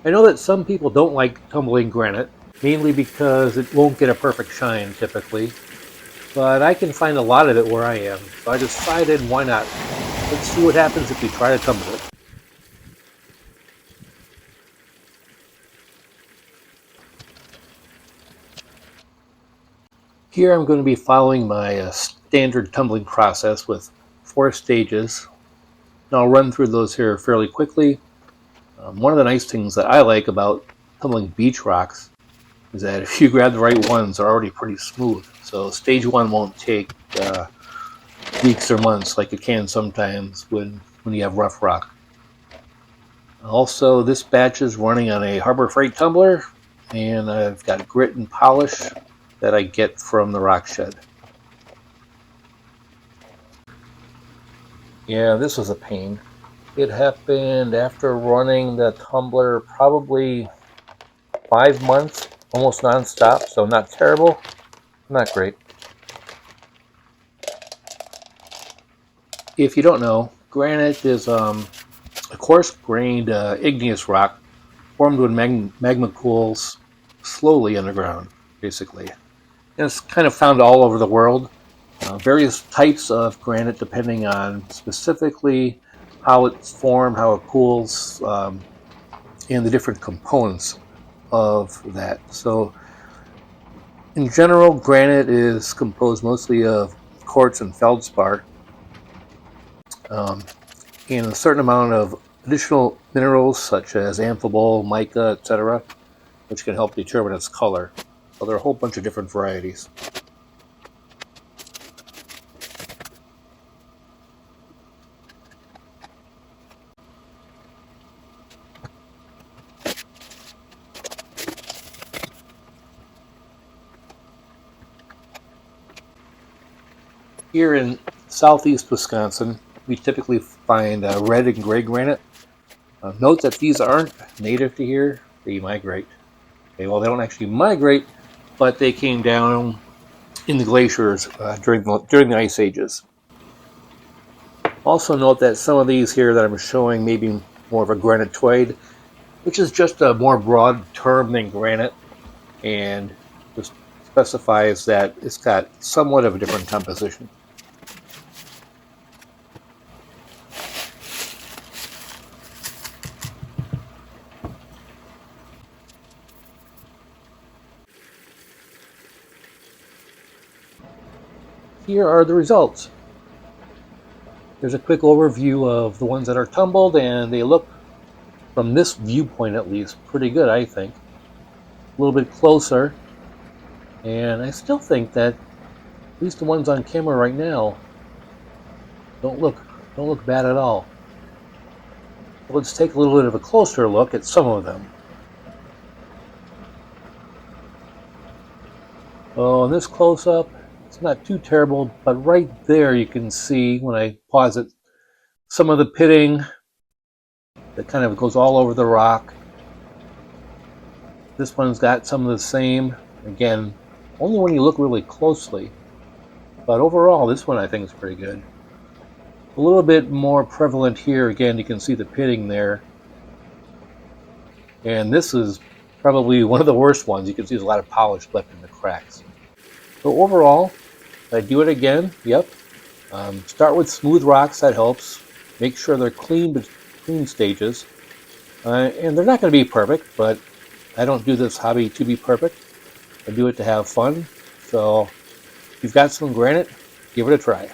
I know that some people don't like tumbling granite, mainly because it won't get a perfect shine typically, but I can find a lot of it where I am, so I decided why not. Let's see what happens if you try to tumble it. Here I'm going to be following my standard tumbling process with 4 stages. And I'll run through those here fairly quickly. One of the nice things that I like about tumbling beach rocks is that if you grab the right ones, they're already pretty smooth. So stage one won't take weeks or months like it can sometimes when you have rough rock. Also, this batch is running on a Harbor Freight tumbler, and I've got grit and polish that I get from the rock shed. Yeah, this was a pain. It happened after running the tumbler probably 5 months, almost nonstop, so not terrible, not great. If you don't know, granite is a coarse-grained igneous rock formed when magma cools slowly underground, basically. And it's kind of found all over the world. Various types of granite depending on specifically how it's formed, how it cools, and the different components of that. So in general, granite is composed mostly of quartz and feldspar, um, and a certain amount of additional minerals such as amphibole, mica, etc., which can help determine its color. So there are a whole bunch of different varieties. Here in southeast Wisconsin, we typically find red and gray granite. Note that these aren't native to here, they migrate. Okay, well, they don't actually migrate, but they came down in the glaciers during the ice ages. Also note that some of these here that I'm showing may be more of a granitoid, which is just a more broad term than granite, and just specifies that it's got somewhat of a different composition. Here are the results. There's a quick overview of the ones that are tumbled, and they look, from this viewpoint at least, pretty good, I think. A little bit closer, and I still think that at least the ones on camera right now don't look bad at all. Let's take a little bit of a closer look at some of them. Oh, in this close-up, it's not too terrible, but right there you can see, when I pause it, some of the pitting that kind of goes all over the rock. This one's got some of the same, again, only when you look really closely. But overall, this one I think is pretty good. A little bit more prevalent here, again, you can see the pitting there. And this is probably one of the worst ones. You can see there's a lot of polish left in the cracks. So overall, if I do it again, yep. Start with smooth rocks, that helps. Make sure they're clean stages. And they're not going to be perfect, but I don't do this hobby to be perfect. I do it to have fun. So if you've got some granite, give it a try.